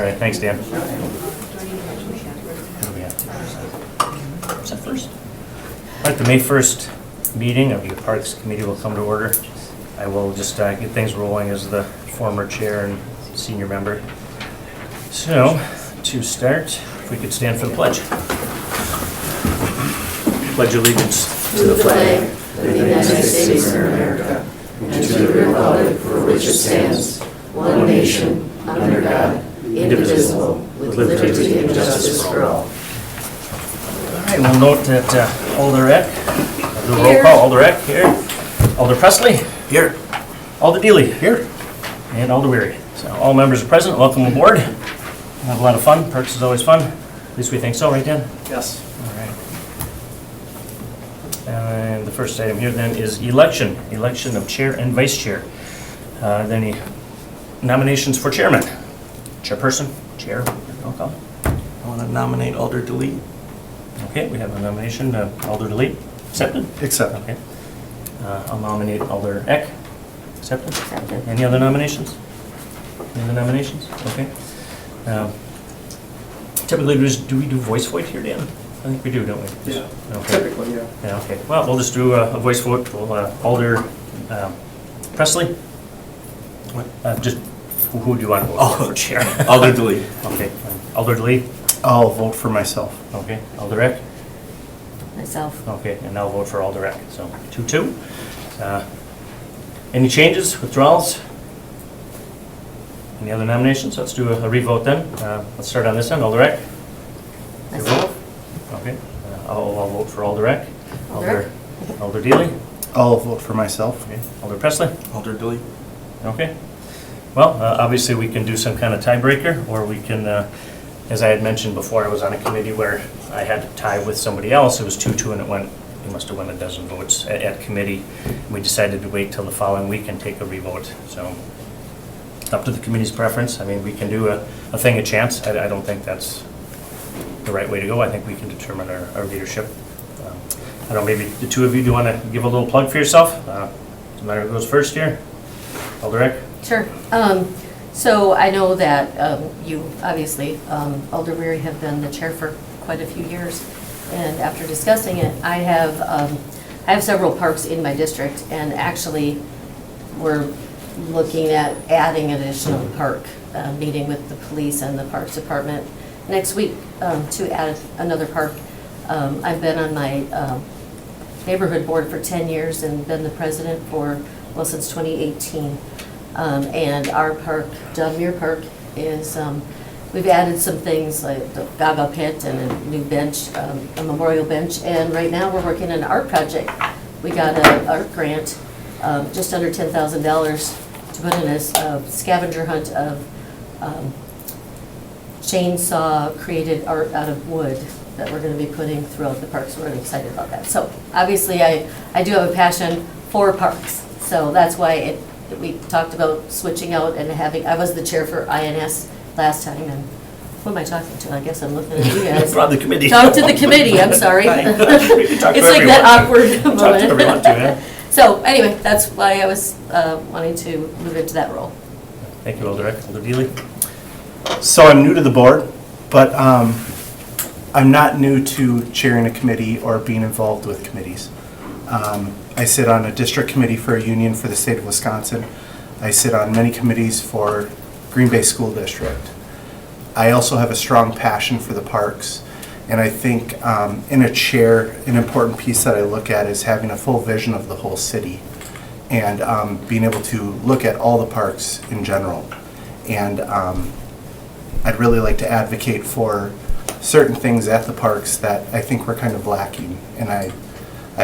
right, thanks, Dan. What do we have? What's that first? All right, the May 1st meeting of the Parks Committee will come to order. I will just get things rolling as the former chair and senior member. So, to start, if we could stand for the pledge. Pledge allegiance to the flag of the United States of America and to the republic for which it stands, one nation, under God, indivisible, with liberty and justice for all. All right, we'll note that Alder Eck, the roll call, Alder Eck here, Alder Presley here, Alder Deely here, and Alder Weary. So all members are present. Welcome aboard. We'll have a lot of fun. Parks is always fun. At least we think so, right, Dan? Yes. All right. And the first item here then is election of chair and vice chair. Any nominations for chairman? Chairperson, chair, roll call. I want to nominate Alder Delete. Okay, we have a nomination, Alder Delete. Accepted? Accepted. Okay. I'll nominate Alder Eck. Accepted? Accepted. Any other nominations? Any other nominations? Okay. Typically, do we do voice vote here, Dan? I think we do, don't we? Yeah. Okay. Typically, yeah. Yeah, okay. Well, we'll just do a voice vote. We'll, Alder Presley? What? Just, who do you want to vote for chair? Alder Delete. Okay. Alder Delete? I'll vote for myself. Okay. Alder Eck? Myself. Okay, and I'll vote for Alder Eck. So 2-2. Any changes, withdrawals? Any other nominations? Let's do a revote then. Let's start on this end. Alder Eck? Your Myself. vote? Okay. I'll vote for Alder Eck. Alder Alder Deely? I'll vote for myself. Okay. Alder Presley? Alder Delete. Okay. Well, obviously, we can do some kind of tiebreaker, or we can, as I had mentioned before, I was on a committee where I had to tie with somebody else. It was 2-2, and it must have won a dozen votes at committee. We decided to wait till the following week and take a revote. So, up to the committee's preference. I mean, we can do a thing a chance. I don't think that's the right way to go. I think we can determine our leadership. I don't know, maybe the two of you, do you want to give a little plug for yourself? Doesn't matter who goes first here. Alder Eck? Sure. So I know that you, obviously, Alder Weary have been the chair for quite a few years. And after discussing it, I have several parks in my district, and actually we're looking at adding an additional park, meeting with the police and the Parks Department next week to add another park. I've been on my neighborhood board for 10 years and been the president since 2018. And our park, John Muir Park, is, we've added some things like the Gaga pit and a new bench, a memorial bench, and right now we're working on an art project. We got an art grant, just under $10,000 to put in a scavenger hunt of chainsaw-created art out of wood that we're going to be putting throughout the parks. We're really excited about that. So obviously, I do have a passion for parks, so that's why we talked about switching out and having, I was the chair for INS last time, and who am I talking to? I guess I'm looking at you guys. From the committee. Talk to the committee, I'm sorry. Talk to It's like everyone. that awkward Talk to everyone moment. too, yeah. So anyway, that's why I was wanting to move into that role. Thank you, Alder Eck. Alder Deely? So I'm new to the board, but I'm not new to chairing a committee or being involved with committees. I sit on a district committee for a union for the state of Wisconsin. I sit on many committees for Green Bay School District. I also have a strong passion for the parks, and I think in a chair, an important piece that I look at is having a full vision of the whole city and being able to look at all the parks in general. And I'd really like to advocate for certain things at the parks that I think we're kind of lacking. And I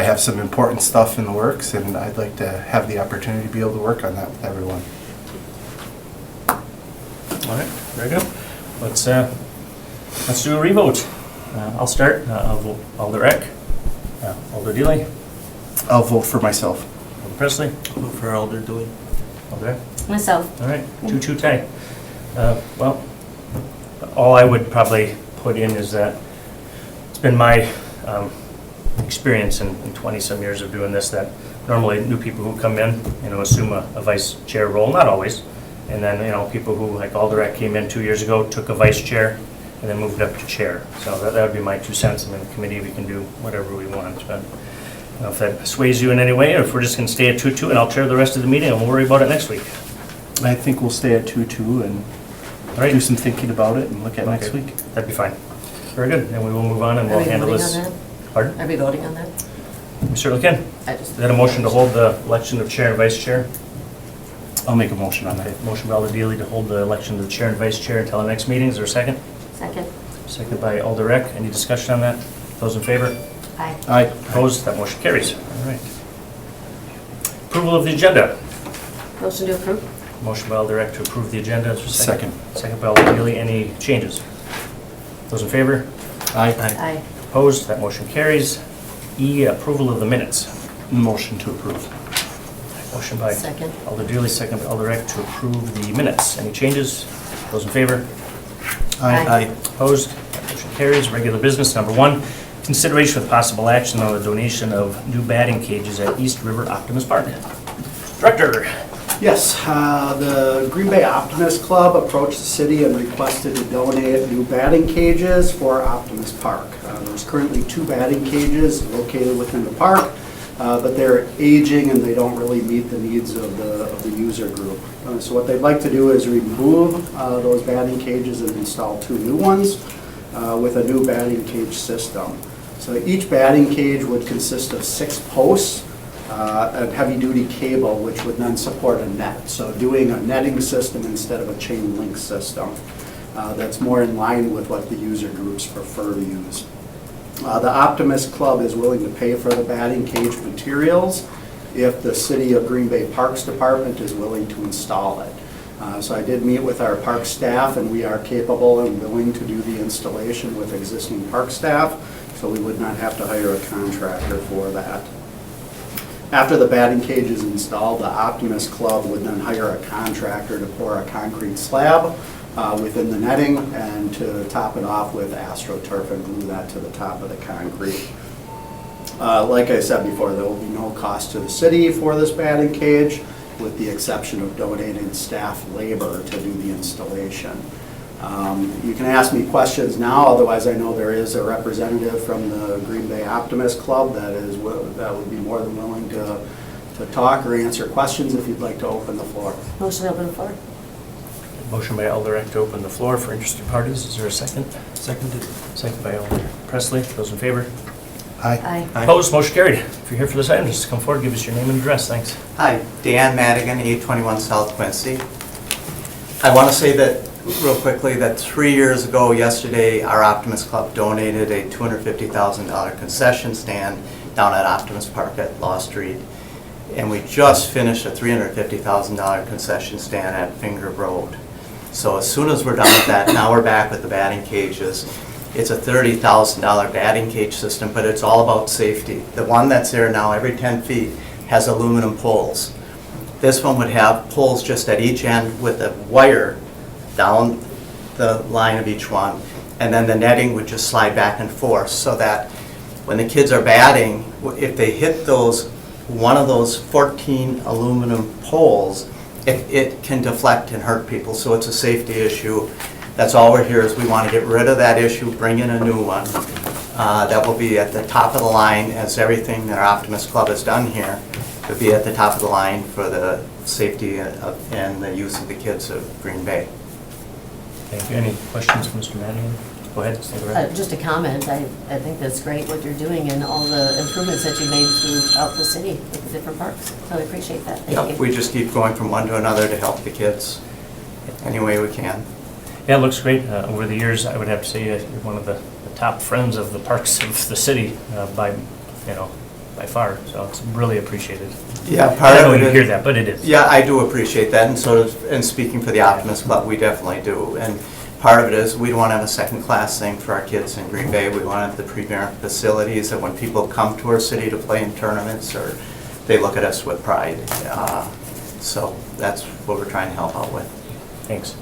have some important stuff in the works, and I'd like to have the opportunity to be able to work on that with everyone. All right, very good. Let's do a revote. I'll start. I'll vote Alder Eck. Alder Deely. I'll vote for myself. Alder Presley. I'll vote for Alder Delete. Alder Eck. Myself. All right, 2-2 tie. Well, all I would probably put in is that it's been my experience in 20-some years of doing this that normally new people who come in, assume a vice chair role, not always, And then, people who, like Alderette came in 2 years ago, took a vice chair, and then moved up to chair. So that would be my 2 cents, and then the committee, we can do whatever we want. But if that sways you in any way, or if we're just going to stay at 2-2, and I'll chair the rest of the meeting, and we'll worry about it next week. I think we'll stay at 2-2 and All right? do some thinking about it and look at next Okay. week. That'd be fine. Very good, and we will move on, and Are we'll we handle voting this. on that? Pardon? Are we voting on that? We certainly can. I just. Is that a motion to hold the election of chair and vice chair? I'll make a motion on that. Okay, motion by Alder Deely to hold the election of the chair and vice chair until our next meeting. Is there a second? Second? Second by Alder Eck. Any discussion on that? Those in favor? Aye. Aye. Opposed? That motion carries. All right. Approval of the agenda. Motion to approve? Motion by Alder Eck to approve the agenda. Is there a second? Second. Second by Alder Deely. Any changes? Those in favor? Aye. Aye. Opposed? That motion carries. E, approval of the minutes. Motion to approve. Motion by Second. Alder Deely, second by Alder Eck to approve the minutes. Any changes? Those in favor? Aye. Opposed? That motion carries. Regular business, number 1, consideration with possible action on the donation of new batting cages at East River Optimist Park. Director, Yes, the Green Bay Optimist Club approached the city and requested to donate new batting cages for Optimist Park. There's currently 2 batting cages located within the park, but they're aging and they don't really meet the needs of the user group. So what they'd like to do is remove those batting cages and install 2 new ones with a new batting cage system. So each batting cage would consist of 6 posts, a heavy-duty cable, which would then support a net. So doing a netting system instead of a chain link system. That's more in line with what the user groups prefer to use. The Optimist Club is willing to pay for the batting cage materials if the City of Green Bay Parks Department is willing to install it. So I did meet with our park staff, and we are capable and willing to do the installation with existing park staff, so we would not have to hire a contractor for that. After the batting cage is installed, the Optimist Club would then hire a contractor to pour a concrete slab within the netting and to top it off with AstroTurf and glue that to the top of the concrete. Like I said before, there will be no cost to the city for this batting cage, with the exception of donating staff labor to do the installation. You can ask me questions now, otherwise I know there is a representative from the Green Bay Optimist Club that would be more than willing to talk or answer questions if you'd like to open the floor. Motion to open the floor? motion by Alder Eck to open the floor for interested parties. Is there a second? Seconded. Second by Alder Presley. Those in favor? Aye. Aye. Opposed, motion carried. If you're here for this item, just come forward, give us your name and address. Thanks. Hi, Dan Madigan, 821 South Quincy. I want to say that, real quickly, that 3 years ago, yesterday, our Optimist Club donated a $250,000 concession stand down at Optimist Park at Law Street. And we just finished a $350,000 concession stand at Finger Road. So as soon as we're done with that, now we're back with the batting cages. It's a $30,000 batting cage system, but it's all about safety. The one that's there now, every 10 feet, has aluminum poles. This one would have poles just at each end with a wire down the line of each one. And then the netting would just slide back and forth so that when the kids are batting, if they hit one of those 14 aluminum poles, it can deflect and hurt people. So it's a safety issue. That's all we're here is we want to get rid of that issue, bring in a new one that will be at the top of the line, as everything that our Optimist Club has done here would be at the top of the line for the safety and the use of the kids of Green Bay. Thank you. Any questions from Mr. Madigan? Go ahead. Stay right. Just a comment, I think that's great what you're doing and all the improvements that you made throughout the city with the different parks. So I appreciate that. Thank Yep, you. we just keep going from one to another to help the kids any way we can. Yeah, it looks great. Over the years, I would have to say you're one of the top friends of the parks of the city by far. So it's really appreciated. Yeah, I part don't know of you it. hear that, but it is. Yeah, I do appreciate that, and speaking for the Optimist Club, we definitely do. And part of it is we don't want to have a second-class thing for our kids in Green Bay. We want to have the premier facilities that when people come to our city to play in tournaments, or they look at us with pride. So that's what we're trying to help out with. Thanks.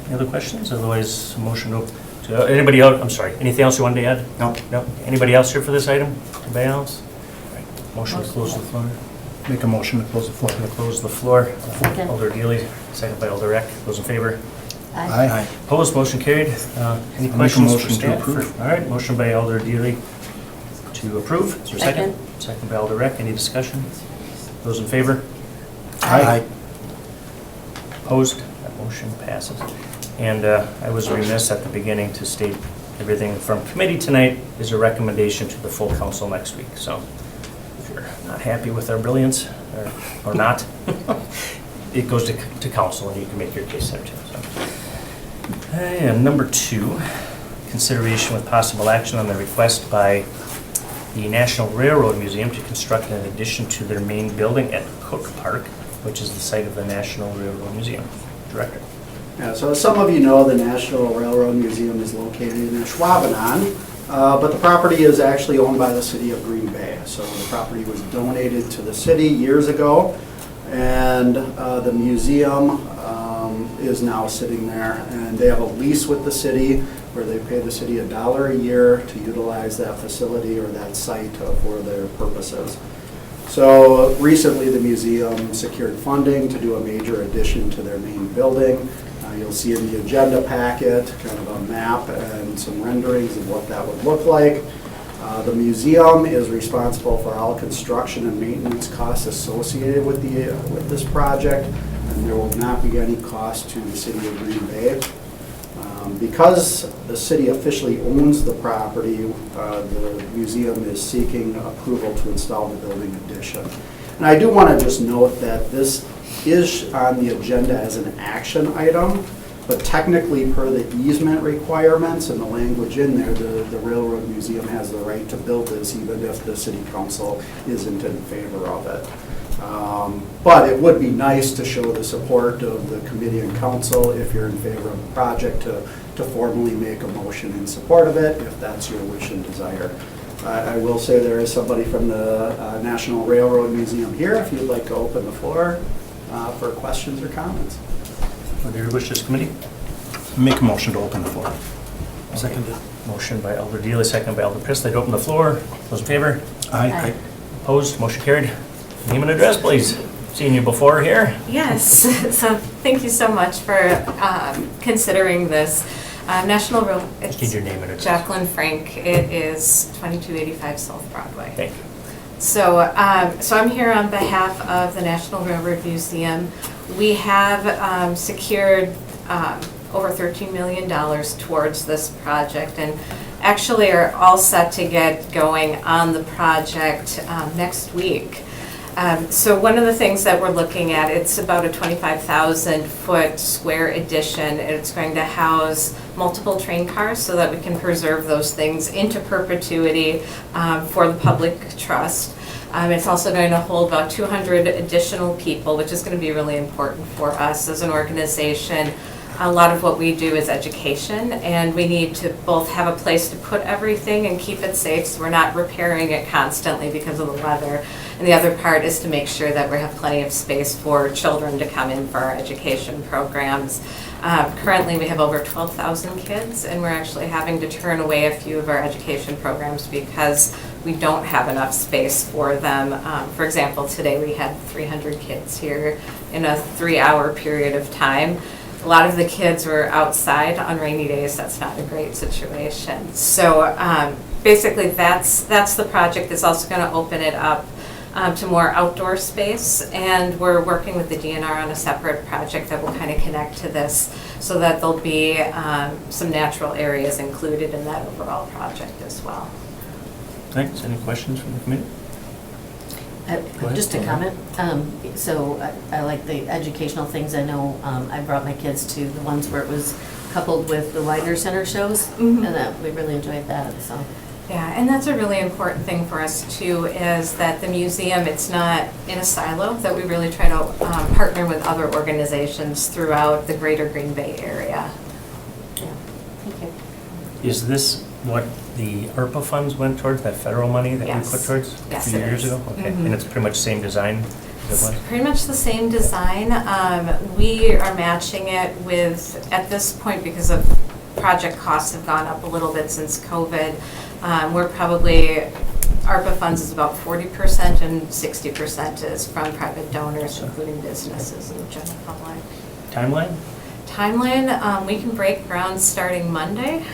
Any other questions? Otherwise, a motion to anybody else? I'm sorry. Anything else you wanted to add? No. No. Anybody else here for this item? Anybody else? All right. Motion to close the floor. Make a motion to close the floor. Motion to close the floor. Second. Alder Deely, second by Alder Eck. Those in favor? Aye. Opposed, motion carried. Any I'll make a questions for motion to staff? approve. All right, motion by Alder Deely to approve. Is there a second? Second. Second by Alder Eck. Any discussion? Those in favor? Aye. Opposed? That motion passes. And I was remiss at the beginning to state everything from committee tonight is a recommendation to the full council next week. So if you're not happy with our brilliance or not, it goes to council and you can make your case there too. So. And number 2, consideration with possible action on the request by the National Railroad Museum to construct an addition to their main building at Cook Park, which is the site of the National Railroad Museum. Director. Yeah, so as some of you know, the National Railroad Museum is located in Schwabenon, but the property is actually owned by the city of Green Bay. So the property was donated to the city years ago, and the museum is now sitting there. And they have a lease with the city where they pay the city $1 a year to utilize that facility or that site for their purposes. So recently, the museum secured funding to do a major addition to their main building. You'll see in the agenda packet kind of a map and some renderings of what that would look like. The museum is responsible for all construction and maintenance costs associated with this project, and there will not be any cost to the city of Green Bay. Because the city officially owns the property, the museum is seeking approval to install the building addition. And I do want to just note that this is on the agenda as an action item, but technically per the easement requirements and the language in there, the Railroad Museum has the right to build this even if the city council isn't in favor of it. But it would be nice to show the support of the committee and council if you're in favor of the project to formally make a motion in support of it, if that's your wish and desire. I will say there is somebody from the National Railroad Museum here if you'd like to open the floor for questions or comments. What are your wishes, committee? Make a motion to open the floor. Second. Motion by Alder Deely, second by Alder Priestley to open the floor. Those in favor? Aye. Opposed? Motion carried. Name and address, please. Seen you before here. Yes, so thank you so much for considering this. National Rail, Just need your name and address. Jacqueline Frank, it is 2285 South Broadway. Thank you. So, so I'm here on behalf of the National Railroad Museum. We have secured over $13 million towards this project and actually are all set to get going on the project next week. So one of the things that we're looking at, it's about a 25,000 foot square addition. It's going to house multiple train cars so that we can preserve those things into perpetuity for the public trust. It's also going to hold about 200 additional people, which is going to be really important for us as an organization. A lot of what we do is education, and we need to both have a place to put everything and keep it safe so we're not repairing it constantly because of the weather. And the other part is to make sure that we have plenty of space for children to come in for our education programs. Currently, we have over 12,000 kids, and we're actually having to turn away a few of our education programs because we don't have enough space for them. For example, today we had 300 kids here in a 3-hour period of time. A lot of the kids were outside on rainy days. That's not a great situation. So basically, that's the project. It's also going to open it up to more outdoor space, and we're working with the DNR on a separate project that will kind of connect to this so that there'll be some natural areas included in that overall project as well. Thanks. Any questions from the committee? ahead. Just a comment. So I like the educational things. I know I brought my kids to the ones where it was coupled with the Widener Center shows, Mhm. and that we really enjoyed that, so. Yeah, and that's a really important thing for us too, is that the museum, it's not in a silo, that we really try to partner with other organizations throughout the greater Green Bay area. Yeah. Thank you. Is this what the ARPA funds went towards, that federal money that we Yes. put towards Yes, a few it years is. ago? Okay, Mhm. and it's pretty much same design as it was? Pretty much the same design. We are matching it with, at this point, because of project costs have gone up a little bit since COVID, we're probably ARPA funds is about 40% and 60% is from private donors, including businesses and the general public. Timeline? Timeline, we can break ground starting Monday.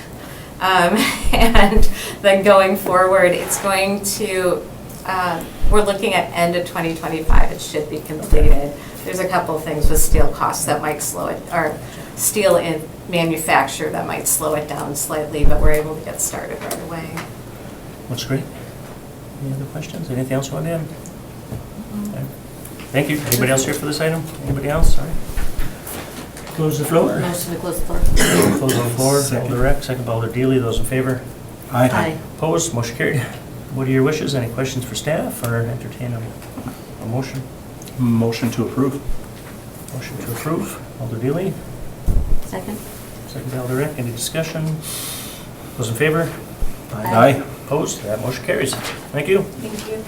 And then going forward, it's going to, we're looking at end of 2025, it should be completed. There's a couple of things with steel costs that might slow it, or steel in manufacture that might slow it down slightly, but we're able to get started right away. Looks great. Any other questions? Anything else you want to add? Okay. Thank you. Anybody else here for this item? Anybody else? All right. Close the floor. Motion to close the floor. Close on the floor. Second. Alder Eck, second by Alder Deely. Those in favor? Aye. Opposed? Motion carried. What are your wishes? Any questions for staff or entertain a motion? Motion to approve. Motion to approve. Alder Deely, Second? second by Alder Eck. Any discussion? Those in favor? Aye. Opposed? That motion carries. Thank you. Thank you.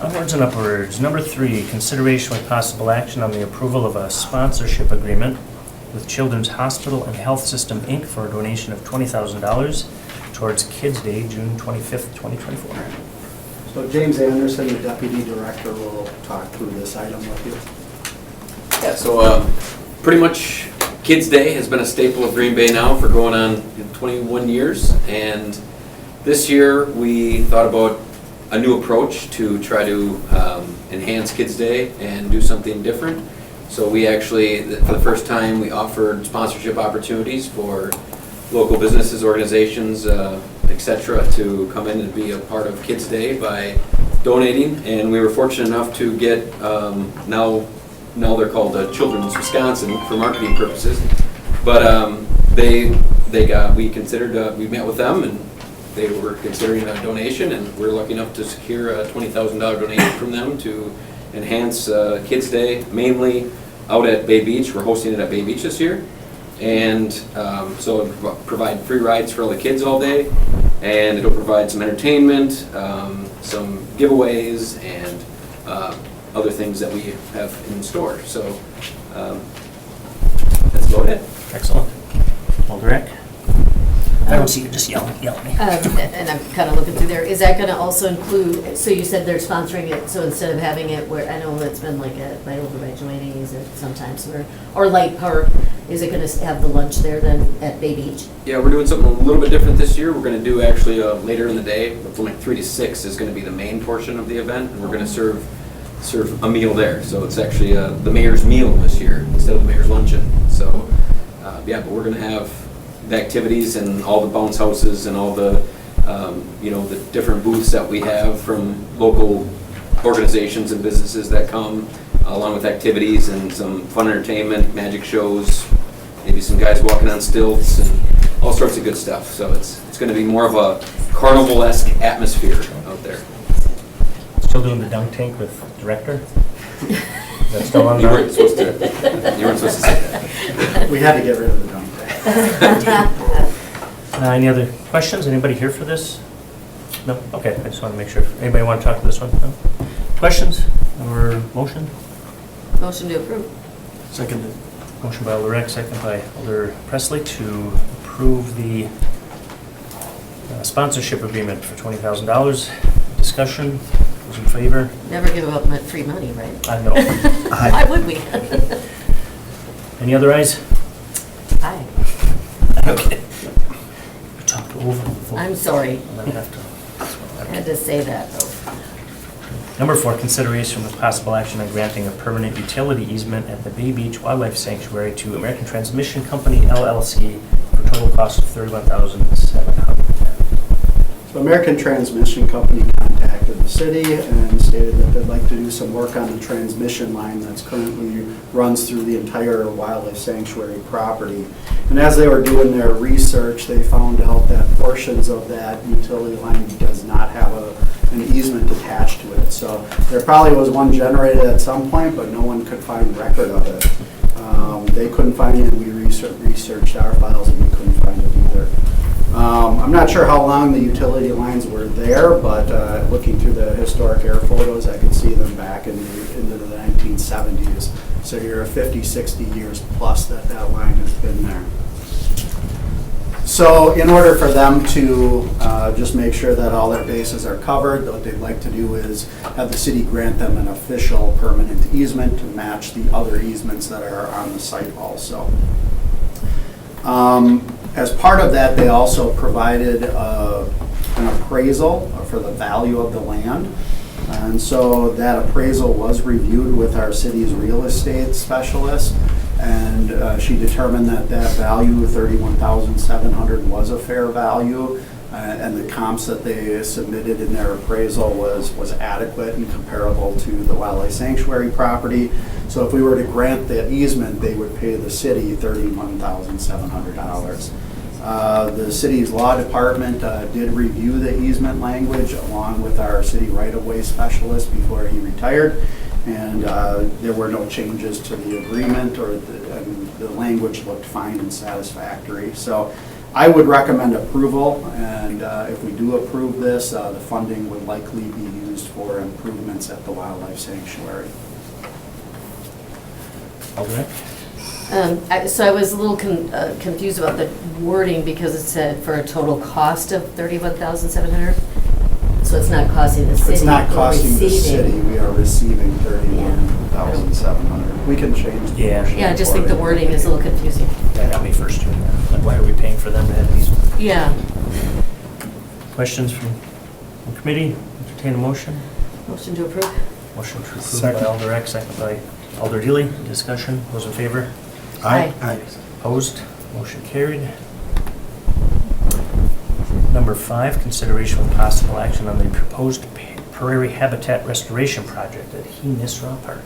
Onwards and upwards. Number 3, consideration with possible action on the approval of a sponsorship agreement with Children's Hospital and Health System, Inc. for a donation of $20,000 towards Kids Day, June 25th, 2024. So James Anderson, the Deputy Director, will talk through this item with you. Yeah, so pretty much Kids Day has been a staple of Green Bay now for going on 21 years. And this year we thought about a new approach to try to enhance Kids Day and do something different. So we actually, for the first time, we offered sponsorship opportunities for local businesses, organizations, etc., to come in and be a part of Kids Day by donating. And we were fortunate enough to get, now they're called Children's Wisconsin for marketing purposes. But we considered, we met with them and they were considering a donation, and we're lucky enough to secure a $20,000 donation from them to enhance Kids Day, mainly out at Bay Beach. We're hosting it at Bay Beach this year. And so it'll provide free rides for all the kids all day, and it'll provide some entertainment, some giveaways, and other things that we have in store. So that's about it. Excellent. Alder Eck? I don't see you, just yell at me. And I'm kind of looking through there. Is that going to also include, so you said they're sponsoring it, so instead of having it where, I know it's been like at, right over by Joanne's sometimes, or Light Park, is it going to have the lunch there then at Bay Beach? Yeah, we're doing something a little bit different this year. We're going to do actually later in the day, from like 3 to 6 is going to be the main portion of the event, and we're going to serve a meal there. So it's actually the mayor's meal this year instead of the mayor's luncheon. So yeah, but we're going to have the activities and all the bounce houses and all the the different booths that we have from local organizations and businesses that come, along with activities and some fun entertainment, magic shows, maybe some guys walking on stilts and all sorts of good stuff. So it's going to be more of a carnival-esque atmosphere out there. Still doing the dunk tank with director? Is that still on You there? weren't supposed to say that. We had to get rid of the dunk tank. Any other questions? Anybody here for this? No? Okay, I just want to make sure. Anybody want to talk to this one? No? Questions or motion? Motion to approve. Seconded. Motion by Alder Eck, second by Alder Presley to approve the sponsorship agreement for $20,000. Discussion, those in favor? Never give up free money, right? I know. Why would we? Any other ayes? Aye. Okay. We talked over the vote. I'm sorry. I'm gonna have to. I had to say that, though. Number 4, consideration with possible action on granting a permanent utility easement at the Bay Beach Wildlife Sanctuary to American Transmission Company, LLC, for a total cost of $31,700. So American Transmission Company contacted the city and stated that they'd like to do some work on the transmission line that's currently runs through the entire wildlife sanctuary property. And as they were doing their research, they found out that portions of that utility line does not have an easement attached to it. So there probably was one generated at some point, but no one could find record of it. They couldn't find it, we researched our files and we couldn't find it either. I'm not sure how long the utility lines were there, but looking through the historic air photos, I could see them back into the 1970s. So you're 50, 60 years plus that line has been there. So in order for them to just make sure that all their bases are covered, what they'd like to do is have the city grant them an official permanent easement to match the other easements that are on the site also. As part of that, they also provided an appraisal for the value of the land. And so that appraisal was reviewed with our city's real estate specialist, and she determined that that value, $31,700, was a fair value, and the comps that they submitted in their appraisal was adequate and comparable to the wildlife sanctuary property. So if we were to grant that easement, they would pay the city $31,700. The city's law department did review the easement language along with our city right-of-way specialist before he retired, and there were no changes to the agreement, or the language looked fine and satisfactory. So I would recommend approval, and if we do approve this, the funding would likely be used for improvements at the wildlife sanctuary. Alderman? So I was a little confused about the wording because it said for a total cost of $31,700. So it's not costing the city. It's not we're costing the receiving. city, we are receiving $31,700. We can change the Yeah. motion Yeah, I just think the accordingly. wording is a little confusing. That got me first too. Like, why are we paying for them to have these? Yeah. Questions from committee? Entertain a motion? Motion to approve? Motion to approve by Second. Alder Eck, second by Alder Dilly. Discussion, those in favor? Aye. Opposed? Motion carried. Number 5, consideration with possible action on the proposed prairie habitat restoration project at He-Nisra Park.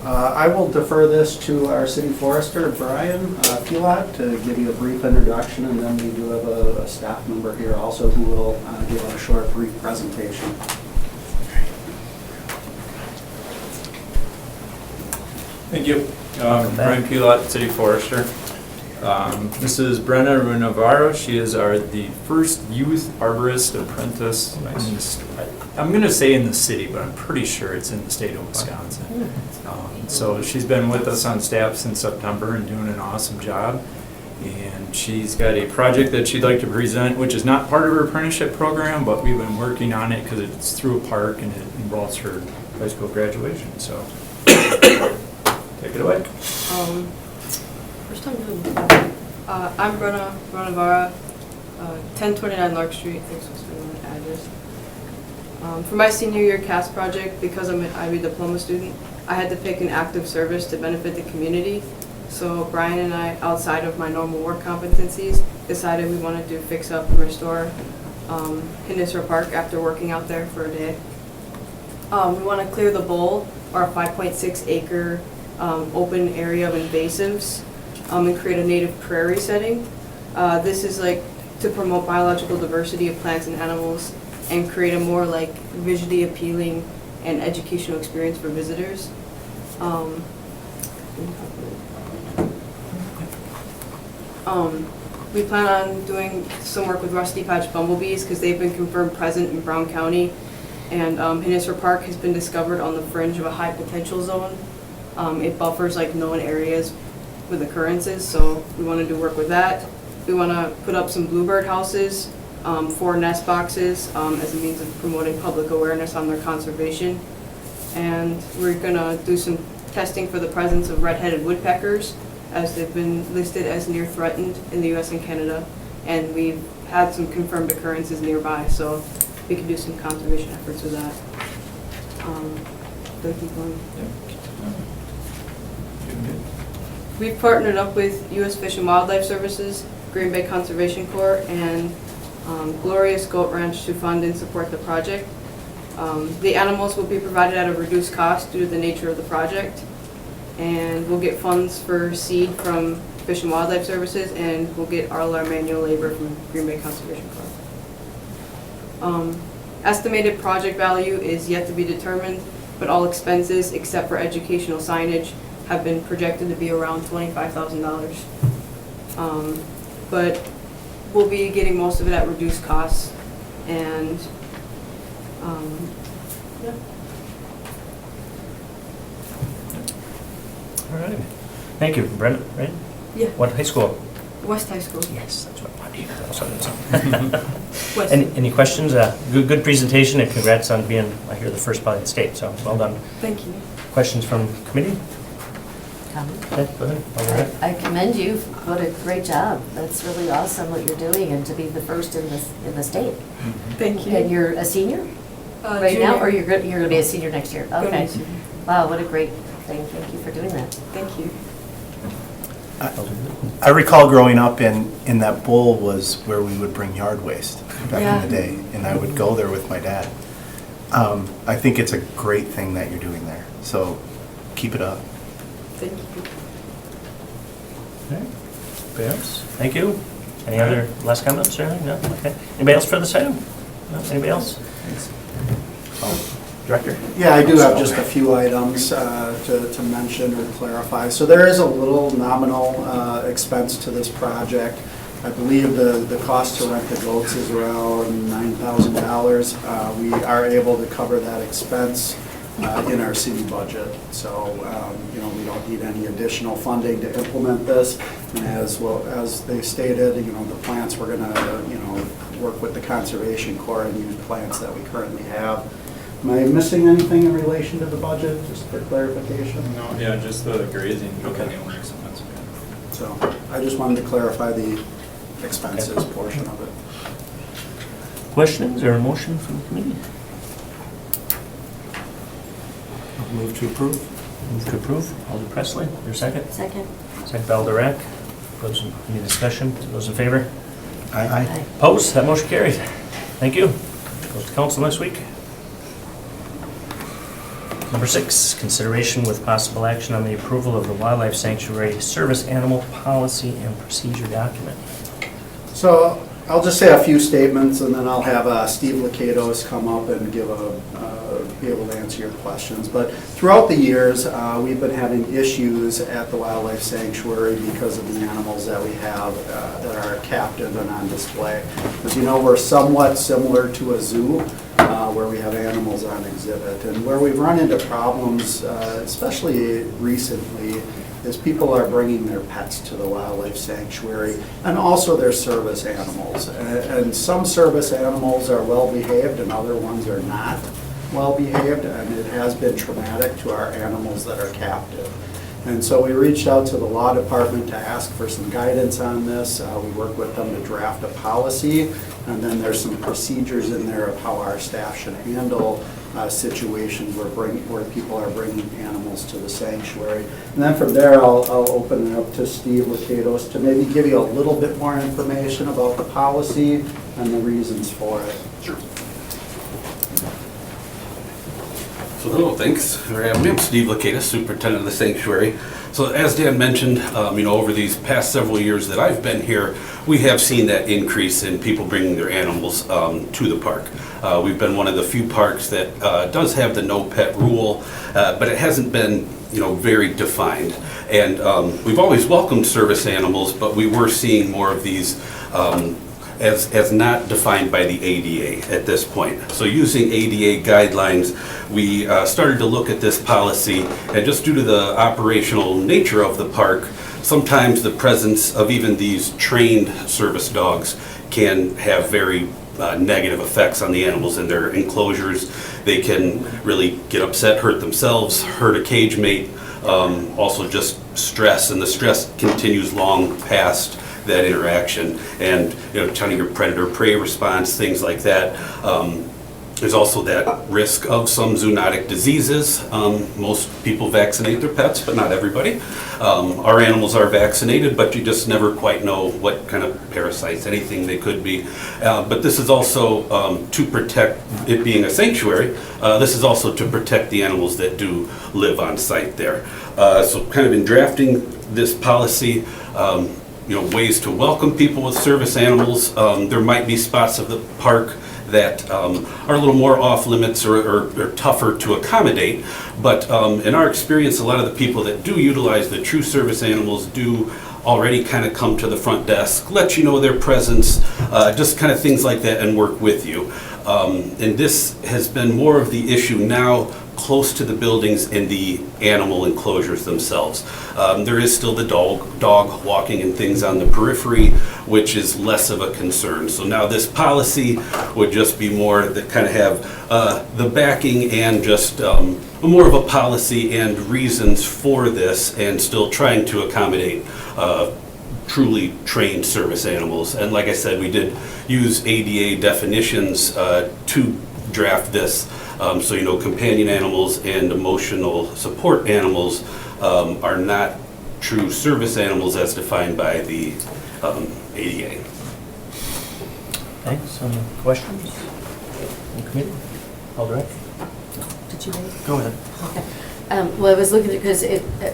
I will defer this to our city forester, Brian Pilat, to give you a brief introduction, and then we do have a staff member here also who will give a short, brief presentation. Thank you. Brian Pilat, City Forester. This is Brenna Navarro. She is the first youth arborist apprentice. I'm going to say in the city, but I'm pretty sure it's in the state of Wisconsin. So she's been with us on staff since September and doing an awesome job. And she's got a project that she'd like to present, which is not part of her apprenticeship program, but we've been working on it because it's through a park and it involves her high school graduation. So take it away. First time doing this. I'm Brenna Navarra, 1029 Lark Street. Thanks for spelling my address. For my senior year CAST project, because I'm an IB diploma student, I had to pick an active service to benefit the community. So Brian and I, outside of my normal work competencies, decided we wanted to fix up and restore He-Nisra Park after working out there for a day. We want to clear the bowl, our 5.6 acre open area of invasives, and create a native prairie setting. This is like to promote biological diversity of plants and animals and create a more like visually appealing and educational experience for visitors. We plan on doing some work with rusty patch bumblebees because they've been confirmed present in Brown County, and He-Nisra Park has been discovered on the fringe of a high potential zone. It buffers like known areas with occurrences, so we want to do work with that. We want to put up some bluebird houses, 4 nest boxes as a means of promoting public awareness on their conservation. And we're going to do some testing for the presence of red-headed woodpeckers, as they've been listed as near threatened in the US and Canada. And we've had some confirmed occurrences nearby, so we can do some conservation efforts with that. Do I keep going? We've partnered up with U.S. Fish and Wildlife Services, Green Bay Conservation Corps, and Glorious Goat Ranch to fund and support the project. The animals will be provided at a reduced cost due to the nature of the project, and we'll get funds for seed from Fish and Wildlife Services, and we'll get all our manual labor from Green Bay Conservation Corps. Estimated project value is yet to be determined, but all expenses except for educational signage have been projected to be around $25,000. But we'll be getting most of it at reduced costs, and yeah. All right. Thank you, Brent, right? Yeah. What high school? West High School. Yes, that's what I wanted to hear. That was West. Any questions? Good presentation, and congrats on being, I hear, the first probably in the state, so well done. Thank you. Questions from committee? Comment? Okay, go ahead. Alderette. I commend you. What a great job. That's really awesome what you're doing, and to be the first in the state. Thank you. And you're a senior right now, or you're going to be a senior next year? Gonna be Okay. a senior. Wow, what a great thing. Thank you for doing that. Thank you. I recall growing up in that bowl was where we would bring yard waste back Yeah. in the day, and I would go there with my dad. I think it's a great thing that you're doing there, so keep it up. Thank you. Okay. Anybody else? Thank you. Any other last comments or anything? No? Okay. Anybody else for this item? No? Anybody else? Director? Yeah, I do have just a few items to mention or clarify. So there is a little nominal expense to this project. I believe the cost to rent the goats is around $9,000. We are able to cover that expense in our city budget. So, we don't need any additional funding to implement this. And as well, as they stated, the plants, we're gonna, work with the Conservation Corps and use plants that we currently have. Am I missing anything in relation to the budget, just for clarification? No, yeah, just the grazing. Okay. The only expense we have. So I just wanted to clarify the expenses portion of it. Questions or a motion from the committee? Move to approve. Move to approve. Alder Presley, your second? Second? Second by Alder Rack. Any discussion? Those in favor? Aye. Opposed? That motion carried. Thank you. Goes to council next week. Number 6, consideration with possible action on the approval of the Wildlife Sanctuary Service Animal Policy and Procedure Document. So I'll just say a few statements, and then I'll have Steve Lakatos come up and be able to answer your questions. But throughout the years, we've been having issues at the Wildlife Sanctuary because of the animals that we have that are captive and on display. As you know, we're somewhat similar to a zoo, where we have animals on exhibit. And where we've run into problems, especially recently, is people are bringing their pets to the wildlife sanctuary and also their service animals. And some service animals are well behaved and other ones are not well behaved, and it has been traumatic to our animals that are captive. And so we reached out to the law department to ask for some guidance on this. We worked with them to draft a policy, and then there's some procedures in there of how our staff should handle situations where people are bringing animals to the sanctuary. And then from there, I'll open it up to Steve Lakatos to maybe give you a little bit more information about the policy and the reasons for it. Sure. So hello, thanks. I'm Steve Lakatos, Superintendent of the Sanctuary. So as Dan mentioned, over these past several years that I've been here, we have seen that increase in people bringing their animals to the park. We've been one of the few parks that does have the no pet rule, but it hasn't been very defined. And we've always welcomed service animals, but we were seeing more of these as not defined by the ADA at this point. So using ADA guidelines, we started to look at this policy, and just due to the operational nature of the park, sometimes the presence of even these trained service dogs can have very negative effects on the animals in their enclosures. They can really get upset, hurt themselves, hurt a cage mate, also just stress, and the stress continues long past that interaction, and kind of your predator-prey response, things like that. There's also that risk of some zoonotic diseases. Most people vaccinate their pets, but not everybody. Our animals are vaccinated, but you just never quite know what kind of parasites, anything they could be. But this is also to protect it being a sanctuary. This is also to protect the animals that do live on site there. So kind of in drafting this policy, ways to welcome people with service animals. There might be spots of the park that are a little more off limits or tougher to accommodate. But in our experience, a lot of the people that do utilize the true service animals do already kind of come to the front desk, let you know their presence, just kind of things like that, and work with you. And this has been more of the issue now close to the buildings and the animal enclosures themselves. There is still the dog walking and things on the periphery, which is less of a concern. So now this policy would just be more that kind of have the backing and just more of a policy and reasons for this, and still trying to accommodate truly trained service animals. And like I said, we did use ADA definitions to draft this. So, you know, companion animals and emotional support animals are not true service animals as defined by the ADA. Thanks. Any questions? Any committee? Alder? Did you raise? Go ahead. Okay. Well, I was looking, because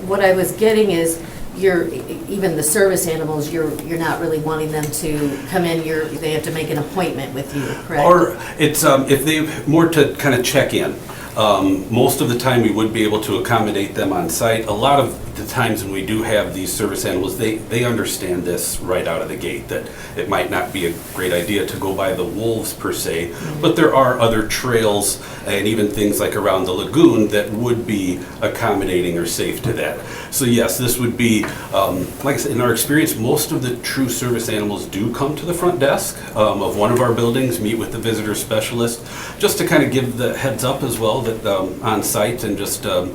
what I was getting is, even the service animals, you're not really wanting them to come in, they have to make an appointment with you, correct? Or it's, if they, more to kind of check in. Most of the time, we would be able to accommodate them on site. A lot of the times when we do have these service animals, they understand this right out of the gate, that it might not be a great idea to go by the wolves per se, but there are other trails and even things like around the lagoon that would be accommodating or safe to that. So yes, this would be, like I said, in our experience, most of the true service animals do come to the front desk of one of our buildings, meet with the visitor specialist, just to kind of give the heads up as well that on site, and just so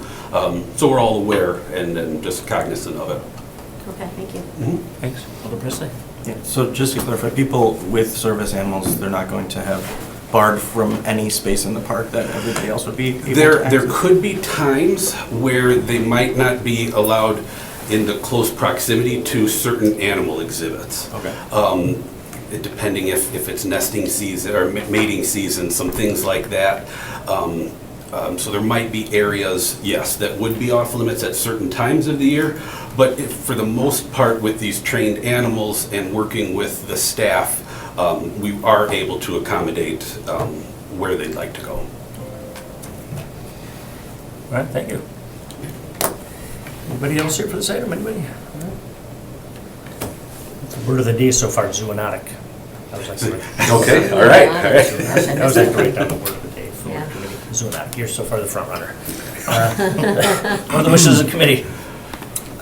we're all aware and just cognizant of it. Okay, thank you. Thanks. Alder Presley? Yeah, so just to clarify, people with service animals, they're not going to have barred from any space in the park that everybody else would be able to There access? could be times where they might not be allowed in the close proximity to certain animal exhibits. Okay. Depending if it's nesting season or mating season, some things like that. So there might be areas, yes, that would be off limits at certain times of the year, but for the most part, with these trained animals and working with the staff, we are able to accommodate where they'd like to go. All right, thank you. Anybody else here for this item? Anybody? All right. Word of the day so far, zoonotic. That was like Okay, all right, all right. that was like right down the word of the day for Yeah. committee. Zoonotic. You're so far the front runner. What are the wishes of the committee?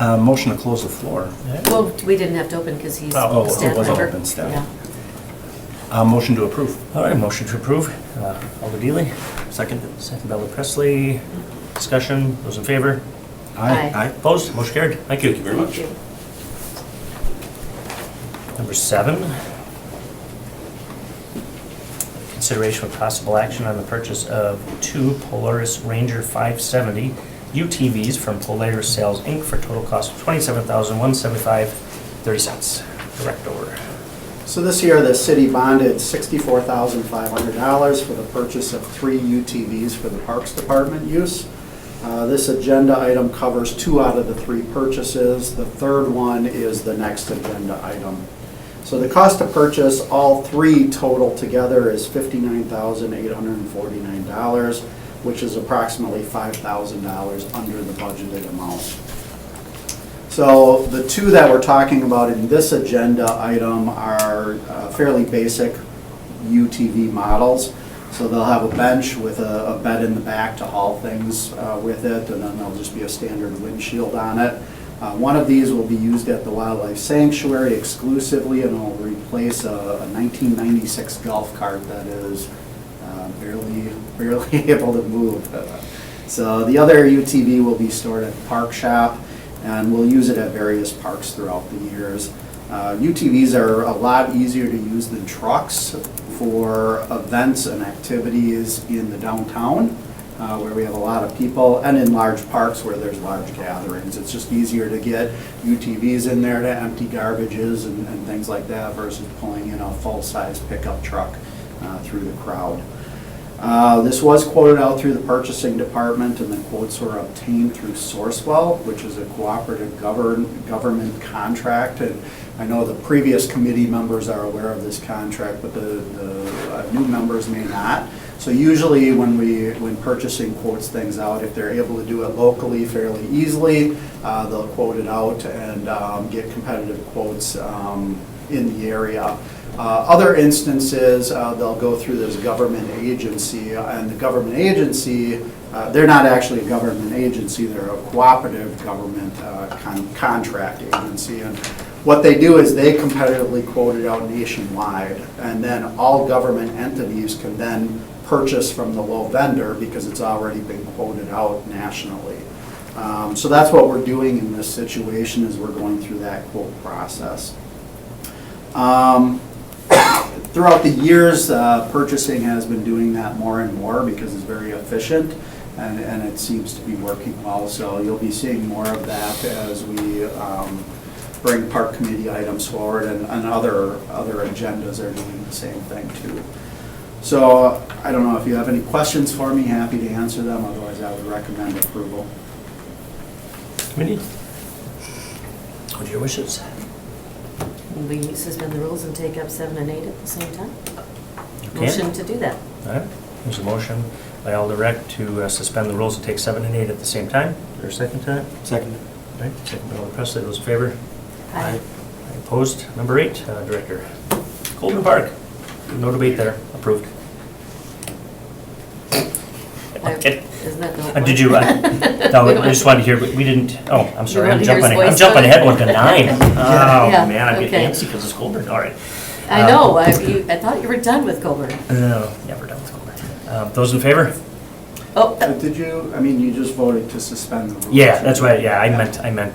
Motion to close the floor. Well, we didn't have to open because he's Oh, it staff wasn't member. open, staff. Yeah. Motion to approve. All right, motion to approve. Alder Deely, Second? second by Alder Presley. Discussion, those in favor? Aye. Aye. Opposed? Motion carried. Thank you. Thank you very much. Thank you. Number 7, consideration of possible action on the purchase of 2 Polaris Ranger 570 UTVs from Polaris Sales, Inc. for total cost of $27,175.30. Direct order. So this year, the city bonded $64,500 for the purchase of 3 UTVs for the Parks Department use. This agenda item covers 2 out of the 3 purchases. The third one is the next agenda item. So the cost to purchase all 3 total together is $59,849, which is approximately $5,000 under the budgeted amount. So the 2 that we're talking about in this agenda item are fairly basic UTV models. So they'll have a bench with a bed in the back to haul things with it, and then there'll just be a standard windshield on it. One of these will be used at the Wildlife Sanctuary exclusively, and will replace a 1996 golf cart that is barely able to move. So the other UTV will be stored at the park shop, and we'll use it at various parks throughout the years. UTVs are a lot easier to use than trucks for events and activities in the downtown, where we have a lot of people, and in large parks where there's large gatherings. It's just easier to get UTVs in there to empty garbages and things like that versus pulling in a full-size pickup truck through the crowd. This was quoted out through the purchasing department, and the quotes were obtained through Sourcewell, which is a cooperative government contract. And I know the previous committee members are aware of this contract, but the new members may not. So usually when purchasing quotes things out, if they're able to do it locally fairly easily, they'll quote it out and get competitive quotes in the area. Other instances, they'll go through this government agency, and the government agency, they're not actually a government agency, they're a cooperative government contract agency. And what they do is they competitively quote it out nationwide, and then all government entities can then purchase from the low vendor because it's already been quoted out nationally. So that's what we're doing in this situation, is we're going through that quote process. Throughout the years, purchasing has been doing that more and more because it's very efficient, and it seems to be working well. So you'll be seeing more of that as we bring park committee items forward, and other agendas are doing the same thing too. So I don't know if you have any questions for me, happy to answer them, otherwise I would recommend approval. Committee? What are your wishes? We suspend the rules and take up 7 and 8 at the same time? Okay. Motion to do that. All right, there's a motion by Alder Reck to suspend the rules and take 7 and 8 at the same time. Is there a second to that? Second. All right, second by Alder Presley, those in favor? Aye. Opposed? Number 8, Director. Colburn Park, no debate there, approved. Okay. Isn't that the? Did you, no, I just wanted to hear, but we didn't, oh, I'm sorry, You I'm wanted to hear jumping, his I'm voice jumping on it? ahead one to 9. Oh, Yeah, man, I'm getting okay. antsy because it's Colburn, all right. I know, I thought you were done with Coburn. No, never done with Colburn. Those in favor? Oh, Did you, I mean, you just voted to suspend the rules. Yeah, that's right, yeah, I meant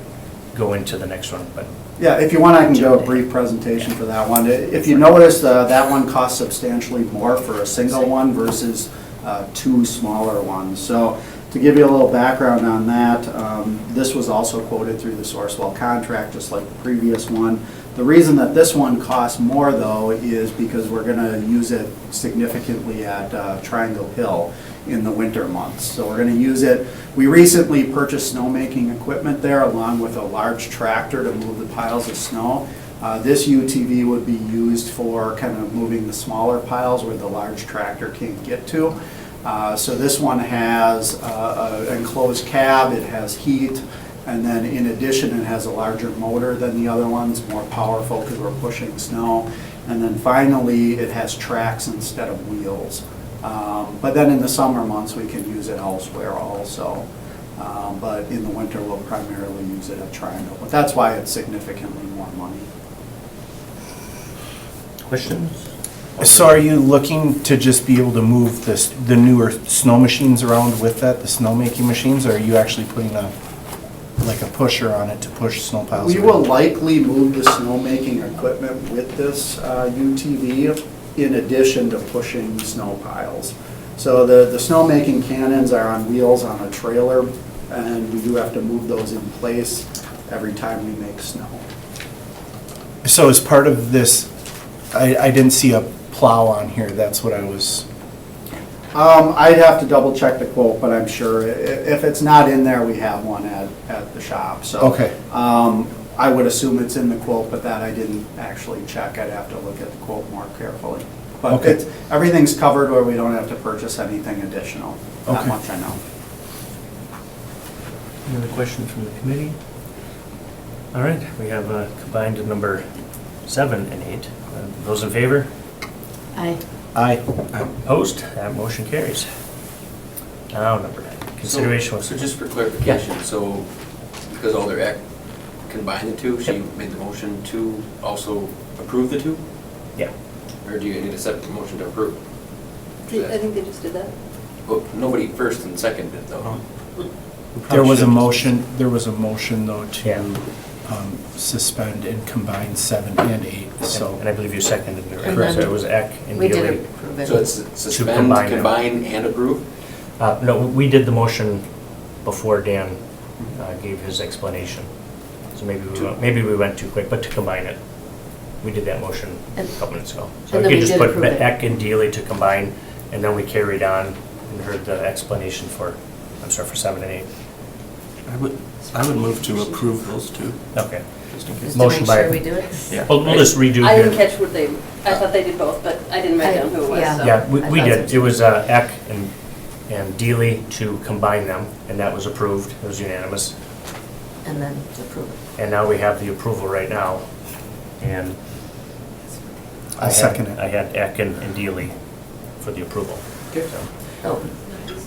go into the next one, but, Yeah, if you want, I can do a brief presentation for that one. If you notice, that one costs substantially more for a single one versus 2 smaller ones. So to give you a little background on that, this was also quoted through the Sourcewell contract, just like the previous one. The reason that this one costs more, though, is because we're going to use it significantly at Triangle Hill in the winter months. So we're going to use it. We recently purchased snowmaking equipment there, along with a large tractor to move the piles of snow. This UTV would be used for kind of moving the smaller piles where the large tractor can't get to. So this one has an enclosed cab, it has heat, and then in addition, it has a larger motor than the other ones, more powerful because we're pushing snow. And then finally, it has tracks instead of wheels. But then in the summer months, we can use it elsewhere also. But in the winter, we'll primarily use it at Triangle. But that's why it's significantly more money. questions? So are you looking to just be able to move the newer snow machines around with that, the snowmaking machines, or are you actually putting like a pusher on it to push snow piles We around? will likely move the snowmaking equipment with this UTV in addition to pushing snow piles. So the snowmaking cannons are on wheels on a trailer, and we do have to move those in place every time we make snow. So as part of this, I didn't see a plow on here, that's what I was, I'd have to double check the quote, but I'm sure if it's not in there, we have one at the shop, so. Okay. I would assume it's in the quote, but that I didn't actually check. I'd have to look at the quote more carefully. But Okay. everything's covered where we don't have to purchase anything additional. That Okay. much I know. Any other questions from the committee? All right, we have combined number 7 and 8. Those in favor? aye. aye. Opposed? That motion carries. Now, number 9, consideration So was, just for clarification, so because Alder Eck combined the two, she made the motion to also approve the two? yeah. Or do you need a separate motion to approve? I think they just did that. Well, nobody first and second did though. There was a motion though Yeah. to suspend and combine 7 and 8, so. And I believe you seconded it, right? Correct. So it was Eck and We Dealey. did approve it. So it's suspend, combine them. combine, and approve? No, we did the motion before Dan gave his explanation. So maybe we went too quick, but to combine it. We did that motion a couple minutes ago. So And I then could we just did put approve it. Eck and Dealey to combine, and then we carried on and heard the explanation for 7 and 8. I would move to approve those two. Okay. Just in Just case. to Motion make by- sure we do it? Yeah. We'll just redo I didn't here. catch what they, I thought they did both, but I didn't write down who it was, Yeah. so. Yeah, we I we thought did. so It was Eck and Dealey to combine them, and that was approved. It was unanimous. And then to approve it. And now we have the approval right now. And I'll second it. I had Ecken and Dealey for the approval. Okay. So, Oh,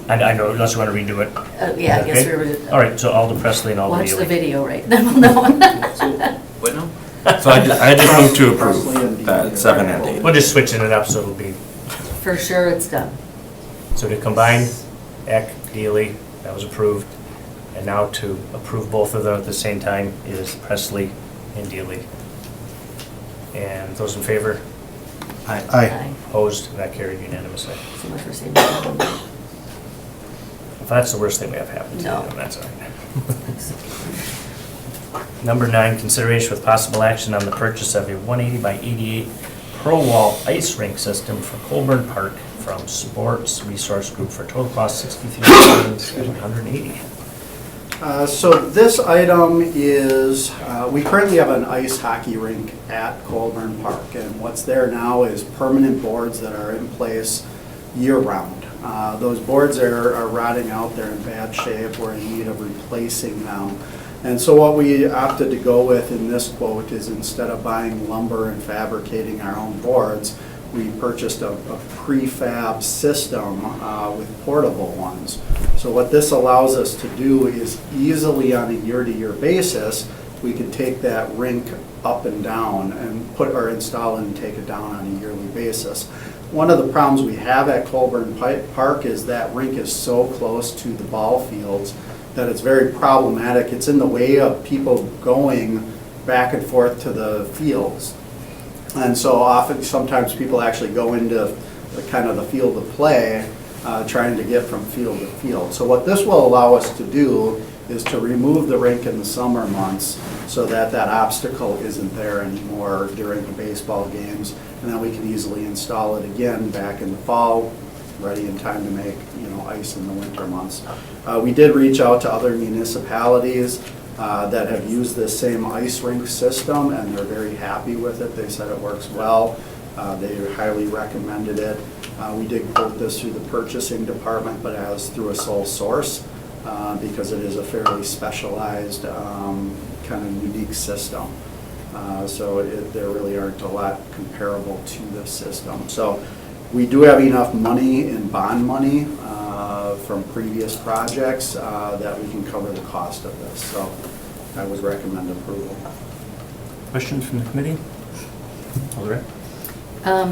and I know, unless you want to redo it. yeah, I Is that guess okay? we were. All right, so Alder Presley and Alder Watch the Dealey. video, right? Then we'll know. What now? So I just move to Presley and approve that Dealey. 7 and 8. We're just switching it up so it'll be, For sure, it's done. so to combine Eck, Dealey, that was approved. And now to approve both of them at the same time is Presley and Dealey. And those in favor? Aye. Opposed? That carried unanimously. So much for saying that. If that's the worst thing we have happen to you, No. then that's all right. Number 9, consideration with possible action on the purchase of a 180 by 88 Pro Wall ice rink system for Colburn Park from Sports Resource Group for a total cost $63,780. So this item is, we currently have an ice hockey rink at Colburn Park, and what's there now is permanent boards that are in place year-round. Those boards are rotting out, they're in bad shape, we're in need of replacing them. And so what we opted to go with in this quote is instead of buying lumber and fabricating our own boards, we purchased a prefab system with portable ones. So what this allows us to do is easily on a year-to-year basis, we can take that rink up and down and put or install and take it down on a yearly basis. One of the problems we have at Colburn Park is that rink is so close to the ball fields that it's very problematic. It's in the way of people going back and forth to the fields. And so often, sometimes people actually go into the kind of the field of play, trying to get from field to field. So what this will allow us to do is to remove the rink in the summer months so that that obstacle isn't there anymore during the baseball games. And then we can easily install it again back in the fall, ready in time to make, ice in the winter months. We did reach out to other municipalities that have used this same ice rink system, and they're very happy with it. They said it works well. They highly recommended it. We did quote this through the purchasing department, but as through a sole source, because it is a fairly specialized, kind of unique system. So there really aren't a lot comparable to this system. So we do have enough money in bond money from previous projects that we can cover the cost of this. So I would recommend approval. Questions from the committee? Alder? I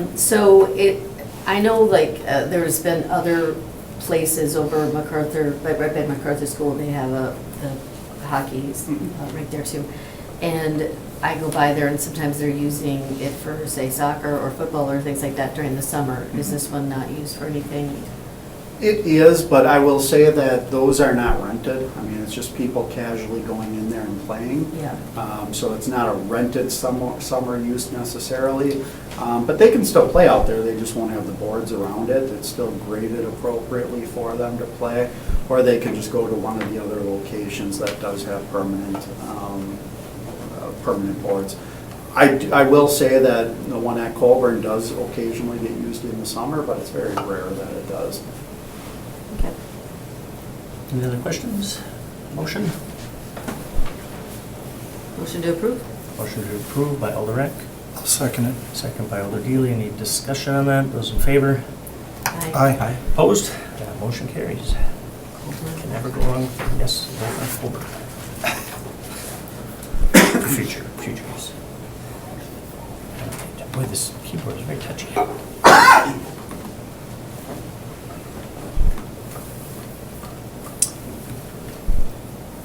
know there's been other places over MacArthur, right by MacArthur School, they have the hockey right there too. And I go by there and sometimes they're using it for, say, soccer or football or things like that during the summer. Is this one not used for anything? It is, but I will say that those are not rented. I mean, it's just people casually going in there and playing. Yeah. So it's not a rented summer use necessarily. But they can still play out there, they just won't have the boards around it. It's still graded appropriately for them to play. Or they can just go to one of the other locations that does have permanent boards. I will say that the one at Colburn does occasionally get used in the summer, but it's very rare that it does. Okay. Any other questions? Motion? Motion to approve? Motion to approve by Alder Eck, I'll second it. second by Alder Dealey. Any discussion on that? Those in favor? Aye. Opposed? That motion carries. Can never go wrong. Yes, vote by Colburn. Future use. Boy, this keyboard is very touchy.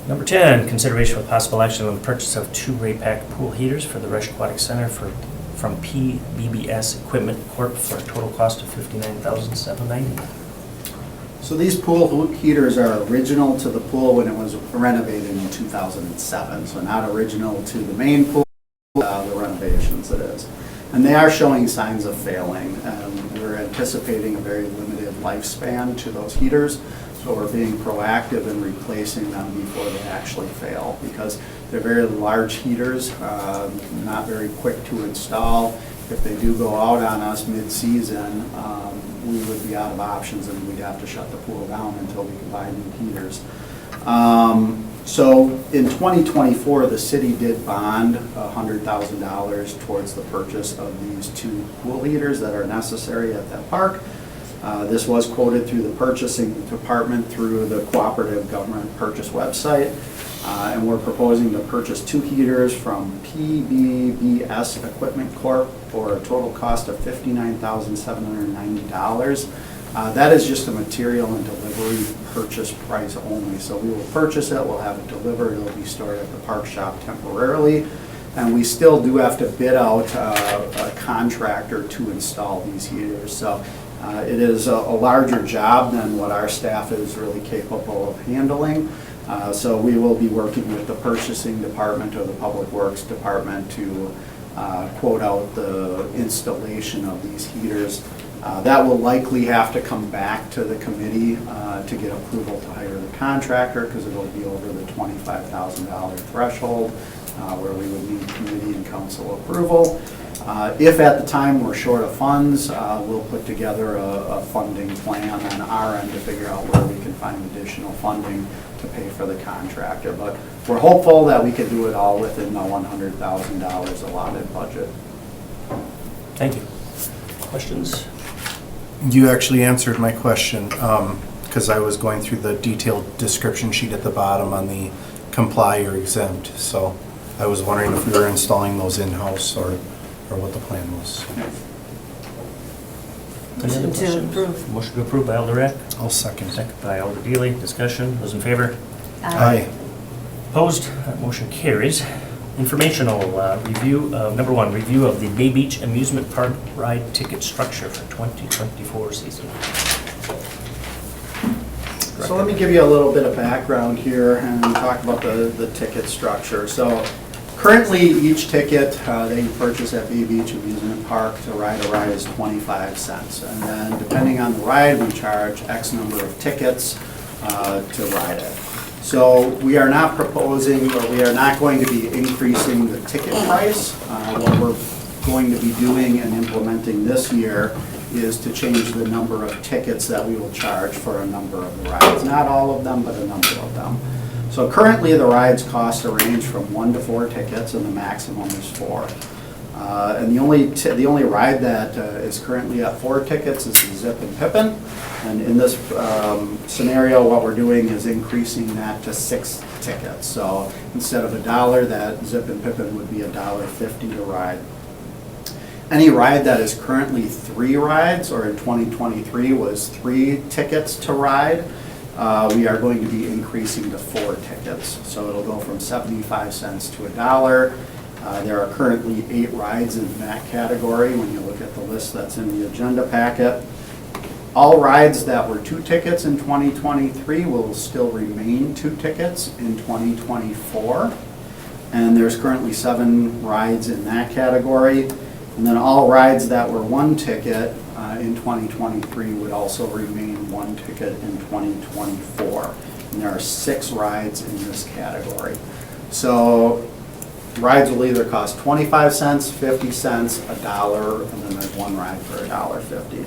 Number 10, consideration with possible action on the purchase of 2 Ray-Pack pool heaters for the Rush Aquatic Center from PBBS Equipment Corp. for a total cost of $59,790. So these pool heaters are original to the pool when it was renovated in 2007. So not original to the main pool, the renovations it is. And they are showing signs of failing. We're anticipating a very limited lifespan to those heaters. So we're being proactive in replacing them before they actually fail, because they're very large heaters, not very quick to install. If they do go out on us mid-season, we would be out of options and we'd have to shut the pool down until we can buy new heaters. So in 2024, the city did bond $100,000 towards the purchase of these 2 pool heaters that are necessary at that park. This was quoted through the purchasing department through the Cooperative Government Purchase website. And we're proposing to purchase 2 heaters from PBBS Equipment Corp. for a total cost of $59,790. That is just a material and delivery purchase price only. So we will purchase it, we'll have it delivered, it'll be stored at the park shop temporarily. And we still do have to bid out a contractor to install these heaters. So it is a larger job than what our staff is really capable of handling. So we will be working with the purchasing department or the public works department to quote out the installation of these heaters. That will likely have to come back to the committee to get approval to hire the contractor, because it'll be over the $25,000 threshold where we would need committee and council approval. If at the time we're short of funds, we'll put together a funding plan on our end to figure out where we can find additional funding to pay for the contractor. But we're hopeful that we can do it all within the $100,000 allotted budget. Thank you. Questions? You actually answered my question, because I was going through the detailed description sheet at the bottom on the comply or exempt. So I was wondering if we were installing those in-house or what the plan was. Any other Motion to questions? approve. Motion to approve by Alder Rack, I'll second. second by Alder Deely. Discussion, those in favor? Aye. Opposed? That motion carries. Informational review, number 1, review of the Bay Beach Amusement Park ride ticket structure for 2024 season. So let me give you a little bit of background here and talk about the ticket structure. So currently, each ticket that you purchase at Bay Beach Amusement Park to ride a ride is 25 cents. And then depending on the ride, we charge X number of tickets to ride it. So we are not proposing, or we are not going to be increasing the ticket price. What we're going to be doing and implementing this year is to change the number of tickets that we will charge for a number of the rides. Not all of them, but a number of them. So currently, the rides cost a range from 1 to 4 tickets, and the maximum is 4. And the only ride that is currently at 4 tickets is the Zip and Pippin. And in this scenario, what we're doing is increasing that to 6 tickets. So instead of $1, that Zip and Pippin would be $1.50 to ride. Any ride that is currently 3 rides, or in 2023 was 3 tickets to ride, we are going to be increasing to 4 tickets. So it'll go from 75 cents to $1. There are currently 8 rides in that category when you look at the list that's in the agenda packet. All rides that were 2 tickets in 2023 will still remain 2 tickets in 2024. And there's currently 7 rides in that category. And then all rides that were 1 ticket in 2023 would also remain 1 ticket in 2024. And there are 6 rides in this category. So rides will either cost 25 cents, 50 cents, $1, and then there's 1 ride for $1.50.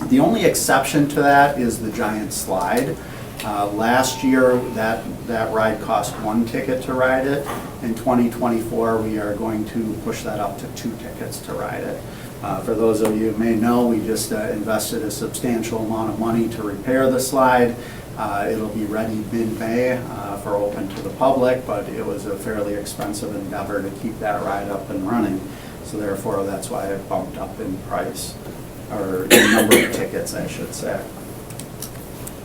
The only exception to that is the giant slide. Last year, that ride cost 1 ticket to ride it. In 2024, we are going to push that up to 2 tickets to ride it. For those of you who may know, we just invested a substantial amount of money to repair the slide. It'll be ready mid-May for open to the public, but it was a fairly expensive endeavor to keep that ride up and running. So therefore, that's why it bumped up in price, or in number of tickets, I should say.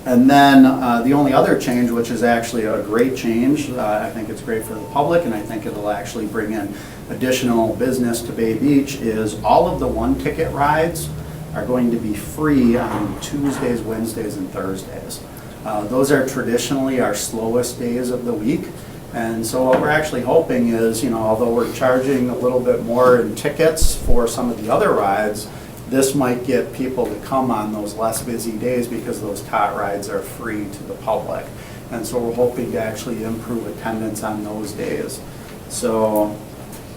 And then the only other change, which is actually a great change, I think it's great for the public, and I think it'll actually bring in additional business to Bay Beach, is all of the 1-ticket rides are going to be free on Tuesdays, Wednesdays, and Thursdays. Those are traditionally our slowest days of the week. And so what we're actually hoping is, although we're charging a little bit more in tickets for some of the other rides, this might get people to come on those less busy days because those tot rides are free to the public. And so we're hoping to actually improve attendance on those days. So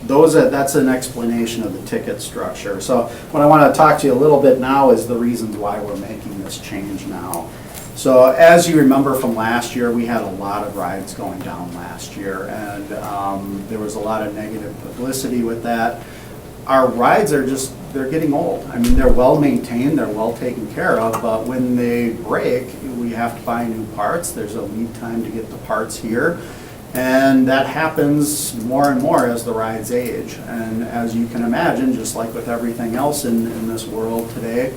that's an explanation of the ticket structure. So what I want to talk to you a little bit now is the reasons why we're making this change now. So as you remember from last year, we had a lot of rides going down last year, and there was a lot of negative publicity with that. Our rides are just, they're getting old. I mean, they're well maintained, they're well taken care of, but when they break, we have to buy new parts. There's a lead time to get the parts here. And that happens more and more as the rides age. And as you can imagine, just like with everything else in this world today,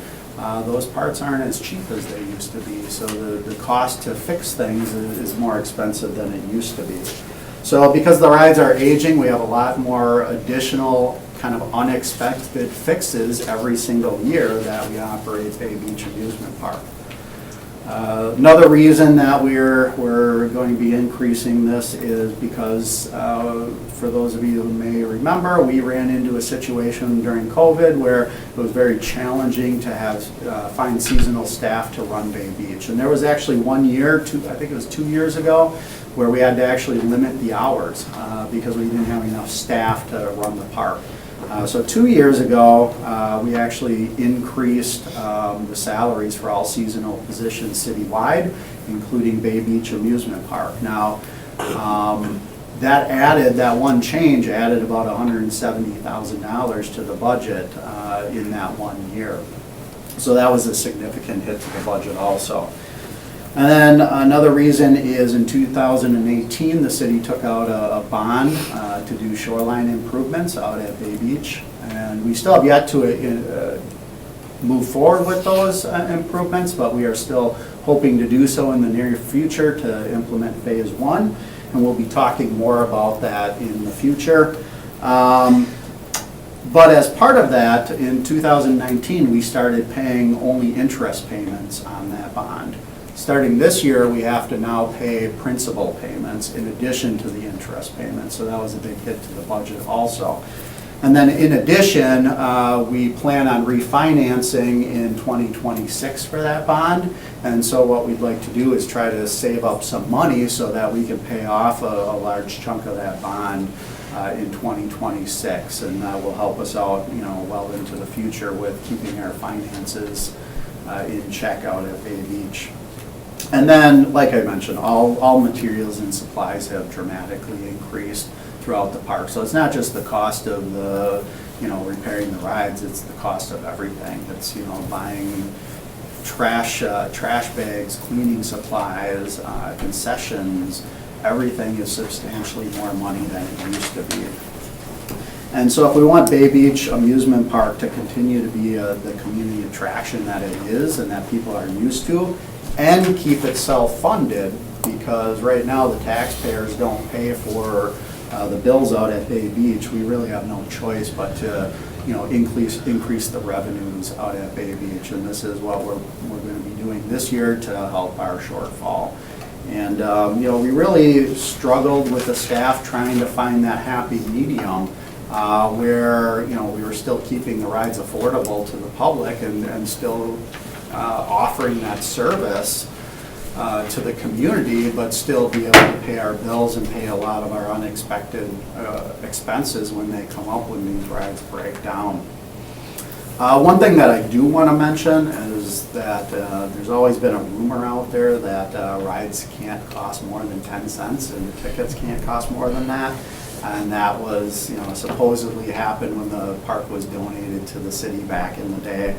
those parts aren't as cheap as they used to be. So the cost to fix things is more expensive than it used to be. So because the rides are aging, we have a lot more additional kind of unexpected fixes every single year that we operate Bay Beach Amusement Park. Another reason that we're going to be increasing this is because, for those of you who may remember, we ran into a situation during COVID where it was very challenging to find seasonal staff to run Bay Beach. And there was actually 1 year, I think it was 2 years ago, where we had to actually limit the hours because we didn't have enough staff to run the park. So 2 years ago, we actually increased the salaries for all seasonal positions citywide, including Bay Beach Amusement Park. Now, that one change added about $170,000 to the budget in that 1 year. So that was a significant hit to the budget also. And then another reason is in 2018, the city took out a bond to do shoreline improvements out at Bay Beach. And we still have yet to move forward with those improvements, but we are still hoping to do so in the near future to implement phase 1. And we'll be talking more about that in the future. But as part of that, in 2019, we started paying only interest payments on that bond. Starting this year, we have to now pay principal payments in addition to the interest payments, so that was a big hit to the budget also. And then in addition, we plan on refinancing in 2026 for that bond, and so what we'd like to do is try to save up some money so that we can pay off a large chunk of that bond in 2026, and that will help us out, well into the future with keeping our finances in check out at Bay Beach. And then, like I mentioned, all materials and supplies have dramatically increased throughout the park. So it's not just the cost of repairing the rides, it's the cost of everything. It's, buying trash bags, cleaning supplies, concessions. Everything is substantially more money than it used to be. And so if we want Bay Beach Amusement Park to continue to be the community attraction that it is and that people are used to, and keep it self-funded, because right now the taxpayers don't pay for the bills out at Bay Beach, we really have no choice but to increase the revenues out at Bay Beach, and this is what we're going to be doing this year to help our shortfall. And we really struggled with the staff trying to find that happy medium where we were still keeping the rides affordable to the public and still offering that service to the community, but still be able to pay our bills and pay a lot of our unexpected expenses when they come up when these rides break down. One thing that I do want to mention is that there's always been a rumor out there that rides can't cost more than 10 cents and the tickets can't cost more than that. And that was, supposedly happened when the park was donated to the city back in the day.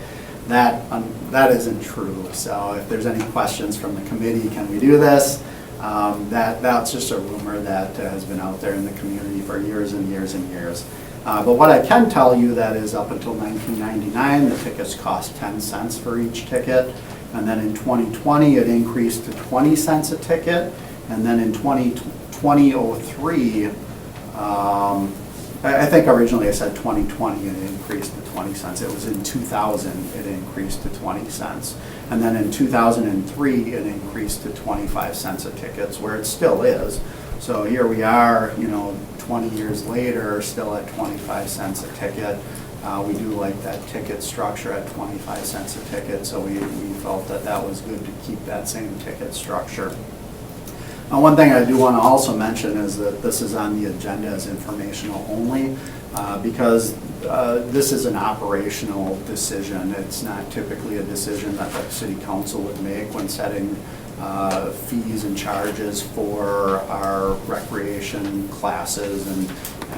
That isn't true. So if there's any questions from the committee, can we do this? That's just a rumor that has been out there in the community for years and years and years. But what I can tell you that is up until 1999, the tickets cost 10 cents for each ticket. And then in 2020, it increased to 20 cents a ticket. And then in 2003, I think originally I said 2020 and it increased to 20 cents. It was in 2000 it increased to 20 cents. And then in 2003 it increased to 25 cents a ticket, where it still is. So here we are, 20 years later, still at 25 cents a ticket. We do like that ticket structure at 25 cents a ticket, so we felt that was good to keep that same ticket structure. One thing I do want to also mention is that this is on the agenda as informational only, because this is an operational decision. It's not typically a decision that the city council would make when setting fees and charges for our recreation classes and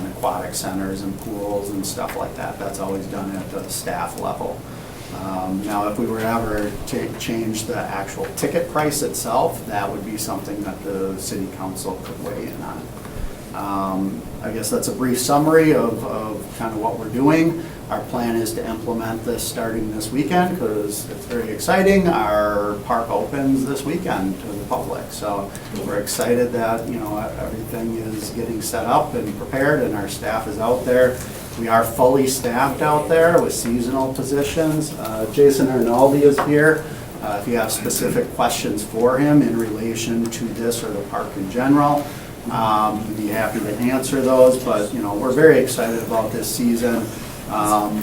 aquatic centers and pools and stuff like that. That's always done at the staff level. Now, if we were ever to change the actual ticket price itself, that would be something that the city council could weigh in on. I guess that's a brief summary of kind of what we're doing. Our plan is to implement this starting this weekend because it's very exciting. Our park opens this weekend to the public. So we're excited that, you know, everything is getting set up and prepared and our staff is out there. We are fully staffed out there with seasonal positions. Jason Arnaldi is here. If you have specific questions for him in relation to this or the park in general, we'd be happy to answer those. But, you know, we're very excited about this season.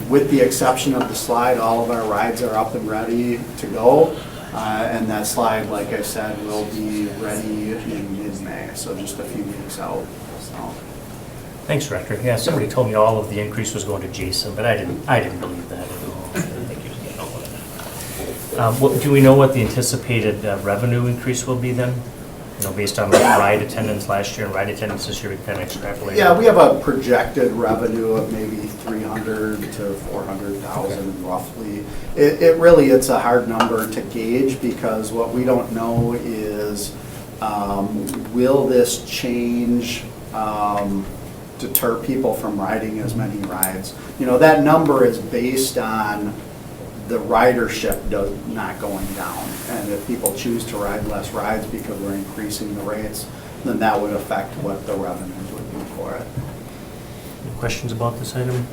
With the exception of the slide, all of our rides are up and ready to go. And that slide, like I said, will be ready in mid-May, so just a few weeks out. So. Thanks, Director. Yeah, somebody told me all of the increase was going to Jason, but I didn't believe that at all. I didn't think he was getting all of it. Do we know what the anticipated revenue increase will be then? You know, based on like ride attendance last year and ride attendance this year, we kind of extrapolate. Yeah, we have a projected revenue of maybe 300 to 400,000 roughly. It's a hard number to gauge because what we don't know is will this change deter people from riding as many rides? You know, that number is based on the ridership not going down. And if people choose to ride less rides because we're increasing the rates, then that would affect what the revenues would be for it. Any questions about this item?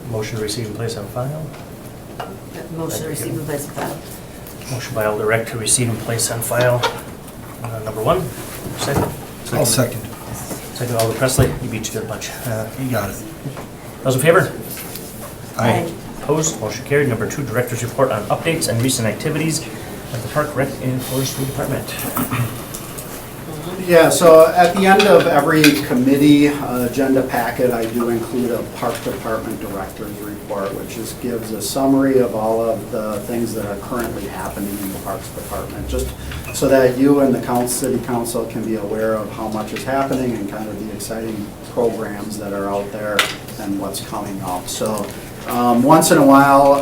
Motion to receive and place on file. Motion to receive and place on file. Motion by Alder Reck to receive and place on file. Number one. Second. I'll second. Second, Alder Presley. You beat you to the punch. You got it. Those in favor? Aye. Opposed? Motion carried. Number two, Director's Report on updates and recent activities at the Park, Rec, and Forestry Department. Yeah, so at the end of every committee agenda packet, I do include a Park Department Director's Report, which just gives a summary of all of the things that are currently happening in the Parks Department, just so that you and the City Council can be aware of how much is happening and kind of the exciting programs that are out there and what's coming up. So once in a while,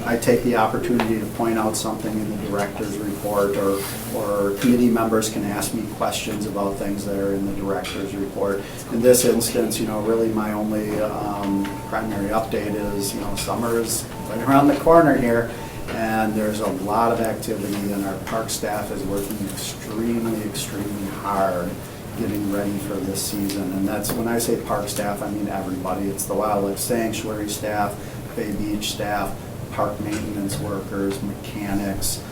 I take the opportunity to point out something in the Director's Report, or committee members can ask me questions about things that are in the Director's Report. In this instance, you know, really my only primary update is, you know, summer is right around the corner here, and there's a lot of activity, and our park staff is working extremely hard getting ready for this season. And that's, when I say park staff, I mean everybody. It's the wildlife sanctuary staff, Bay Beach staff, park maintenance workers, mechanics,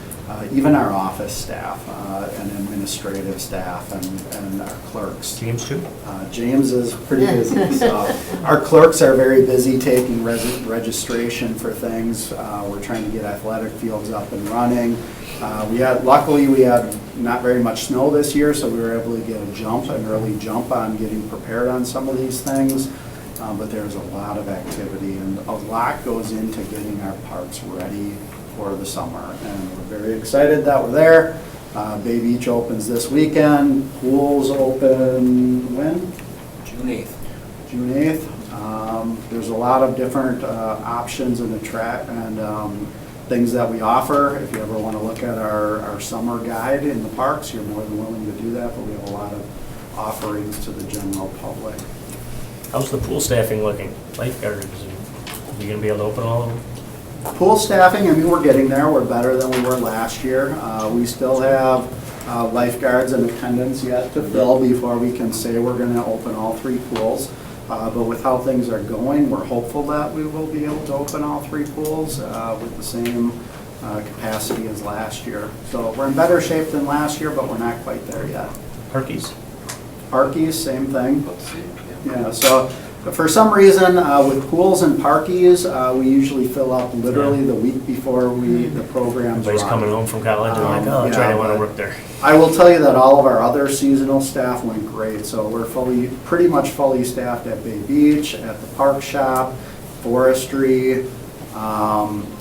even our office staff and administrative staff and our clerks. James too? James is pretty busy. So our clerks are very busy taking registration for things. We're trying to get athletic fields up and running. Luckily we had not very much snow this year, so we were able to get an early jump on getting prepared on some of these things. But there's a lot of activity, and a lot goes into getting our parks ready for the summer. And we're very excited that we're there. Bay Beach opens this weekend. Pools open when? June 8th. June 8th. There's a lot of different options and things that we offer. If you ever want to look at our summer guide in the parks, you're more than willing to do that, but we have a lot of offerings to the general public. How's the pool staffing looking? Lifeguards, are you going to be able to open all of them? Pool staffing, I mean, we're getting there. We're better than we were last year. We still have lifeguards and attendants yet to fill before we can say we're going to open all 3 pools. But with how things are going, we're hopeful that we will be able to open all 3 pools with the same capacity as last year. So we're in better shape than last year, but we're not quite there yet. Parkies? Parkies, same thing. Yeah, so For some reason, with pools and parkies, we usually fill up literally the week before the programs Everybody's run. coming home from college and like, oh, that's right, I want to work there. I will tell you that all of our other seasonal staff went great, so we're pretty much fully staffed at Bay Beach, at the park shop, forestry,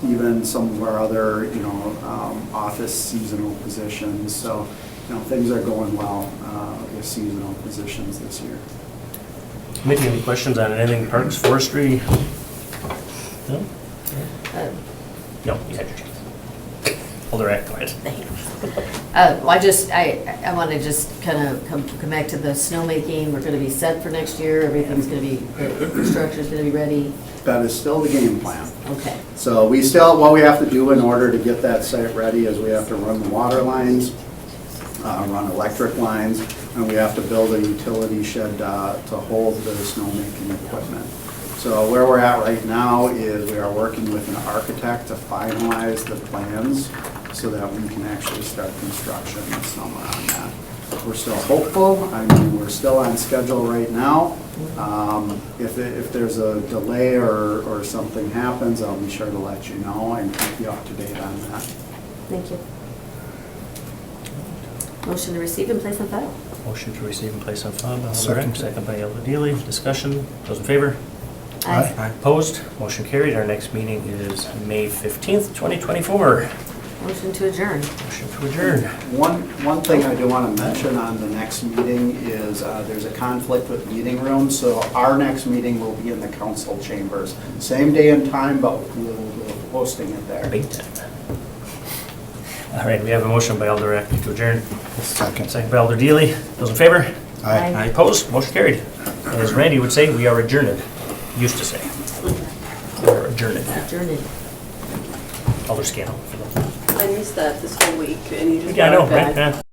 even some of our other, office seasonal positions. So, things are going well with seasonal positions this year. Committee, any questions on anything, parks, forestry? No? No, you had your chance. Alder, go ahead. Well, I want to just kind of come back to the snowmaking. We're going to be set for next year. Everything's going to be, the infrastructure's going to be ready. That is still the game plan. Okay. So what we have to do in order to get that site ready is we have to run the water lines, run electric lines, and we have to build a utility shed to hold the snowmaking equipment. So where we're at right now is we are working with an architect to finalize the plans so that we can actually start construction this summer on that. We're still hopeful. I mean, we're still on schedule right now. If there's a delay or something happens, I'll be sure to let you know and keep you up to date on that. Thank you. Motion to receive and place on file. Motion to receive and place on file by Alder Second. Eck, second by Alder Deely. Discussion, those in favor? Aye. Opposed? Motion carried. Our next meeting is May 15th, 2024. Motion to adjourn. Motion to adjourn. One thing I do want to mention on the next meeting is there's a conflict with meeting rooms, so our next meeting will be in the council chambers. Same day and time, but we'll be hosting it there. Big time. All right, we have a motion by Alder Eck to adjourn. Second. Second by Alder Deely. Those in favor? Aye. Opposed? Motion carried. And as Randy would say, we are adjourned. Used to say. We are adjourned. Adjourned. Alder Scannell. I missed that this whole week, and you just Yeah, I know, brought it right? back. Yeah.